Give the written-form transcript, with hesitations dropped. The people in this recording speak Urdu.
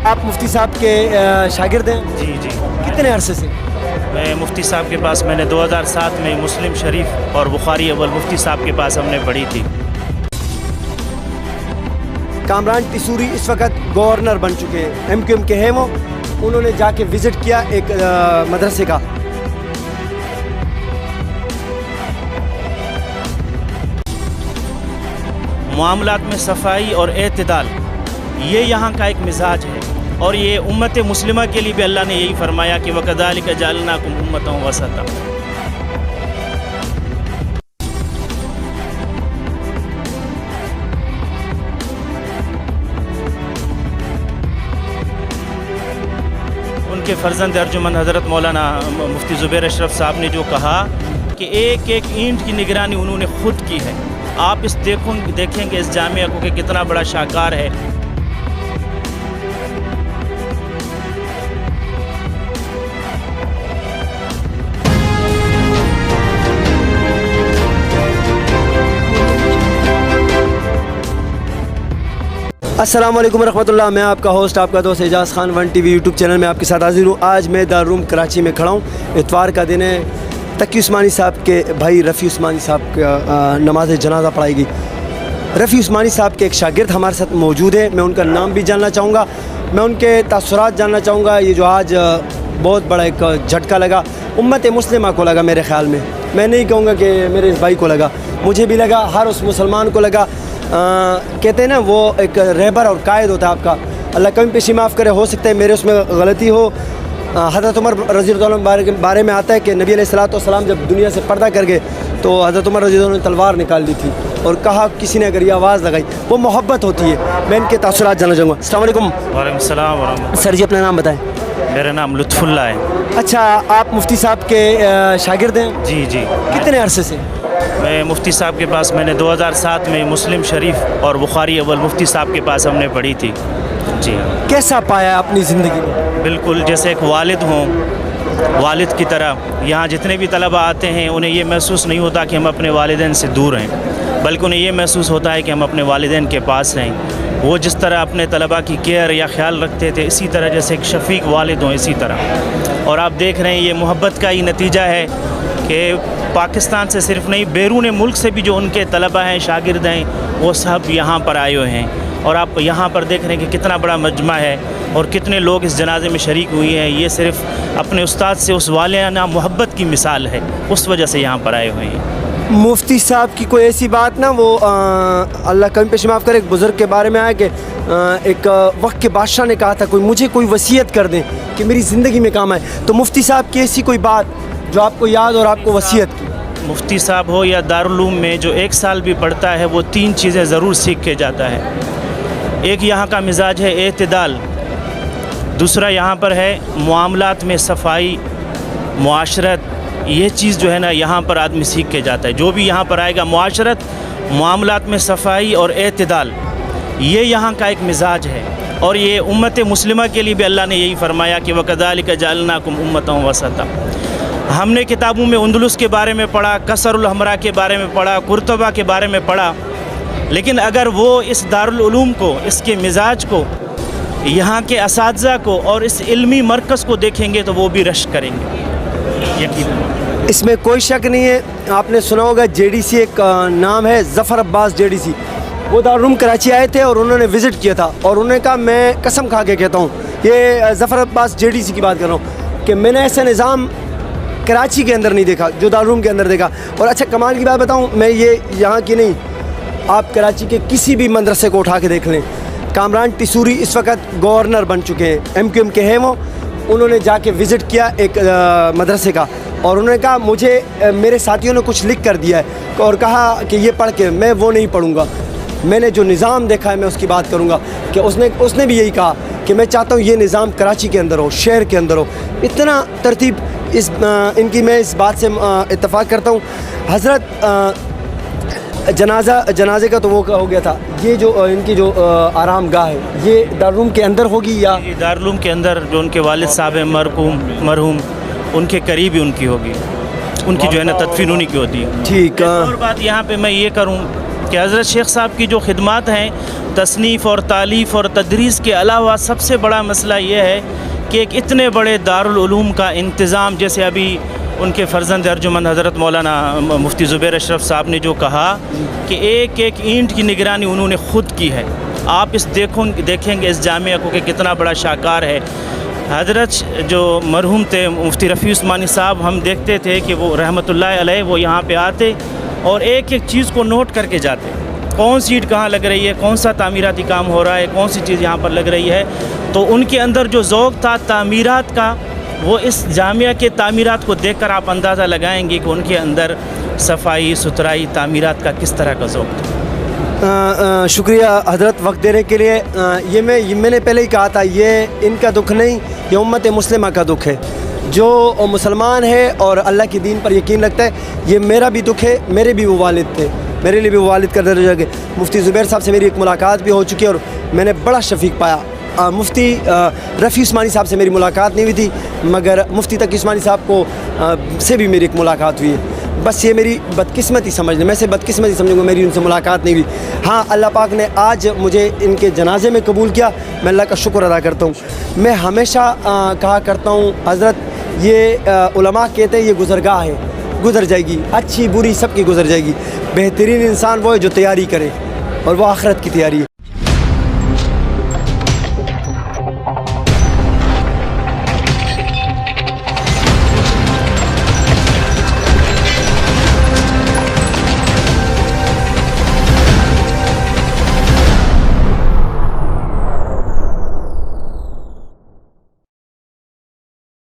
آپ مفتی صاحب کے شاگرد ہیں؟ جی جی، کتنے عرصے سے؟ میں مفتی صاحب کے پاس میں نے 2007 میں مسلم شریف اور بخاری اول مفتی صاحب کے پاس ہم نے پڑھی تھی۔ کامران ٹیسوری اس وقت گورنر بن چکے ہیں، ایم کیو ایم کے ہیں وہ، انہوں نے جا کے وزٹ کیا ایک مدرسے کا۔ معاملات میں صفائی اور اعتدال یہ یہاں کا ایک مزاج ہے، اور یہ امت مسلمہ کے لیے بھی اللہ نے یہی فرمایا کہ وَكَذَلِكَ جَعَلْنَاكُمْ أُمَّةً وَسَطًا۔ ان کے فرزند ارجمند حضرت مولانا مفتی زبیر اشرف صاحب نے جو کہا کہ ایک ایک اینٹ کی نگرانی انہوں نے خود کی ہے۔ آپ اس دیکھیں گے اس جامعہ کو کہ کتنا بڑا شاہکار ہے۔ السلام علیکم ورحمۃ اللہ، میں آپ کا ہوسٹ آپ کا دوست اعجاز خان 1 TV یوٹیوب چینل میں آپ کے ساتھ حاضر ہوں۔ آج میں دارالعلوم کراچی میں کھڑا ہوں، اتوار کا دن ہے۔ تقی عثمانی صاحب کے بھائی رفیع عثمانی صاحب کا نماز جنازہ پڑھائی گئی۔ رفیع عثمانی صاحب کے ایک شاگرد ہمارے ساتھ موجود ہے، میں ان کا نام بھی جاننا چاہوں گا، میں ان کے تاثرات جاننا چاہوں گا۔ یہ جو آج بہت بڑا ایک جھٹکا لگا امت مسلمہ کو، لگا میرے خیال میں نہیں کہوں گا کہ میرے اس بھائی کو لگا، مجھے بھی لگا، ہر اس مسلمان کو لگا۔ کہتے ہیں نا وہ ایک رہبر اور قائد ہوتا ہے آپ کا، اللہ کمی پیشی معاف کرے، ہو سکتا ہے میرے اس میں غلطی ہو۔ حضرت عمر رضی اللہ عنہ کے بارے میں آتا ہے کہ نبی علیہ الصلوۃ جب دنیا سے پردہ کر گئے تو حضرت عمر رضی اللہ عنہ نے تلوار نکال دی تھی اور کہا کسی نے اگر یہ آواز لگائی، وہ محبت ہوتی ہے۔ میں ان کے تاثرات جاننا چاہوں گا۔ السلام علیکم۔ وعلیکم السلام ورحمۃ اللہ۔ سر جی اپنا نام بتائیں۔ میرا نام لطف اللہ ہے۔ اچھا، آپ مفتی صاحب کے شاگرد ہیں؟ جی جی، کتنے عرصے سے؟ میں مفتی صاحب کے پاس میں نے 2007 میں مسلم شریف اور بخاری اول مفتی صاحب کے پاس ہم نے پڑھی تھی۔ جی ہاں، کیسا پایا اپنی زندگی میں؟ بالکل جیسے ایک والد ہوں، والد کی طرح یہاں جتنے بھی طلبہ آتے ہیں انہیں یہ محسوس نہیں ہوتا کہ ہم اپنے والدین سے دور ہیں، بلکہ انہیں یہ محسوس ہوتا ہے کہ ہم اپنے والدین کے پاس ہیں۔ وہ جس طرح اپنے طلبہ کی کیئر یا خیال رکھتے تھے، اسی طرح جیسے ایک شفیق والد ہوں اسی طرح۔ اور آپ دیکھ رہے ہیں یہ محبت کا ہی نتیجہ ہے کہ پاکستان سے صرف نہیں، بیرون ملک سے بھی جو ان کے طلبہ ہیں، شاگرد ہیں، وہ سب یہاں پر آئے ہوئے ہیں۔ اور آپ یہاں پر دیکھ رہے ہیں کہ کتنا بڑا مجمع ہے اور کتنے لوگ اس جنازے میں شریک ہوئے ہیں۔ یہ صرف اپنے استاد سے اس والانہ محبت کی مثال ہے، اس وجہ سے یہاں پر آئے ہوئے ہیں۔ مفتی صاحب کی کوئی ایسی بات نہ، وہ اللہ کمی پیش معاف کرے، ایک بزرگ کے بارے میں آیا کہ ایک وقت کے بادشاہ نے کہا تھا مجھے کوئی وصیت کر دیں کہ میری زندگی میں کام آئے، تو مفتی صاحب کی ایسی کوئی بات جو آپ کو یاد اور آپ کو وصیت کی؟ مفتی صاحب ہو یا دارالعلوم میں جو ایک سال بھی پڑھتا ہے وہ 3 چیزیں ضرور سیکھ کے جاتا ہے۔ ایک یہاں کا مزاج ہے اعتدال، دوسرا یہاں پر ہے معاملات میں صفائی، معاشرت۔ یہ چیز جو ہے نا یہاں پر آدمی سیکھ کے جاتا ہے، جو بھی یہاں پر آئے گا، معاشرت، معاملات میں صفائی اور اعتدال، یہ یہاں کا ایک مزاج ہے۔ اور یہ امت مسلمہ کے لیے بھی اللہ نے یہی فرمایا کہ وَكَذَلِكَ جَعَلْنَاكُمْ أُمَّةً وَسَطًا۔ ہم نے کتابوں میں اندلس کے بارے میں پڑھا، کسر الحمرا کے بارے میں پڑھا، قرطبہ کے بارے میں پڑھا، لیکن اگر وہ اس دارالعلوم کو، اس کے مزاج کو، یہاں کے اساتذہ کو اور اس علمی مرکز کو دیکھیں گے تو وہ بھی رشک کریں گے، یقیناً۔ اس میں کوئی شک نہیں ہے۔ آپ نے سنا ہوگا JDC ایک نام ہے ظفر عباس JDC، وہ دارالعلوم کراچی آئے تھے اور انہوں نے وزٹ کیا تھا، اور انہوں نے کہا، میں قسم کھا کے کہتا ہوں، یہ ظفر عباس JDC کی بات کر رہا ہوں، کہ میں نے ایسا نظام کراچی کے اندر نہیں دیکھا جو دارالعلوم کے اندر دیکھا۔ اور اچھا کمال کی بات بتاؤں، میں یہ یہاں کی نہیں، آپ کراچی کے کسی بھی مدرسے کو اٹھا کے دیکھ لیں، کامران ٹیسوری اس وقت گورنر بن چکے ہیں، MQM کے ہیں وہ، انہوں نے جا کے وزٹ کیا ایک مدرسے کا، اور انہوں نے کہا مجھے میرے ساتھیوں نے کچھ لکھ کر دیا ہے اور کہا کہ یہ پڑھ کے میں وہ نہیں پڑھوں گا، میں نے جو نظام دیکھا ہے میں اس کی بات کروں گا، کہ اس نے بھی یہی کہا کہ میں چاہتا ہوں یہ نظام کراچی کے اندر ہو، شہر کے اندر ہو۔ اتنا ترتیب ان کی، میں اس بات سے اتفاق کرتا ہوں۔ حضرت جنازے کا تو وہ ہو گیا تھا، یہ جو ان کی جو آرام گاہ ہے یہ دارالعلوم کے اندر ہوگی یا دارالعلوم کے اندر؟ جو ان کے والد صاحب ہیں مرحوم، ان کے قریب ہی ان کی ہوگی، ان کی جو ہے نا تدفین انہی کی ہوتی ہے۔ ٹھیک ہے۔ اور بات یہاں پہ میں یہ کروں کہ حضرت شیخ صاحب کی جو خدمات ہیں تصنیف اور تالیف اور تدریس کے علاوہ سب سے بڑا مسئلہ یہ ہے کہ ایک اتنے بڑے دارالعلوم کا انتظام، جیسے ابھی ان کے فرزند ارجمند حضرت مولانا مفتی زبیر اشرف صاحب نے جو کہا کہ ایک ایک اینٹ کی نگرانی انہوں نے خود کی ہے. آپ اس دیکھیں گے اس جامعہ کو کہ کتنا بڑا شاہکار ہے. حضرت جو مرحوم تھے مفتی رفیع عثمانی صاحب، ہم دیکھتے تھے کہ وہ رحمۃ اللہ علیہ وہ یہاں پہ آتے اور ایک ایک چیز کو نوٹ کر کے جاتے، کون سی اینٹ کہاں لگ رہی ہے، کون سا تعمیراتی کام ہو رہا ہے، کون سی چیز یہاں پر لگ رہی ہے. تو ان کے اندر جو ذوق تھا تعمیرات کا، وہ اس جامعہ کے تعمیرات کو دیکھ کر آپ اندازہ لگائیں گے کہ ان کے اندر صفائی ستھرائی تعمیرات کا کس طرح کا ذوق تھا. شکریہ حضرت وقت دینے کے لیے. یہ میں نے پہلے ہی کہا تھا، یہ ان کا دکھ نہیں، یہ امت مسلمہ کا دکھ ہے. جو مسلمان ہے اور اللہ کے دین پر یقین رکھتا ہے، یہ میرا بھی دکھ ہے. میرے بھی وہ والد تھے، میرے لیے بھی وہ والد کا درجہ کہ مفتی زبیر صاحب سے میری ایک ملاقات بھی ہو چکی ہے اور میں نے بڑا شفیق پایا. مفتی رفیع عثمانی صاحب سے میری ملاقات نہیں ہوئی تھی، مگر مفتی تقی عثمانی صاحب کو سے بھی میری ایک ملاقات ہوئی ہے. بس یہ میری بدقسمتی سمجھ لیں، میں سے بدقسمتی سمجھوں گا میری ان سے ملاقات نہیں ہوئی. ہاں، اللہ پاک نے آج مجھے ان کے جنازے میں قبول کیا، میں اللہ کا شکر ادا کرتا ہوں. میں ہمیشہ کہا کرتا ہوں حضرت، یہ علماء کہتے ہیں یہ گزرگاہ ہے، گزر جائے گی، اچھی بری سب کی گزر جائے گی. بہترین انسان وہ ہے جو تیاری کرے، اور وہ آخرت کی تیاری ہے.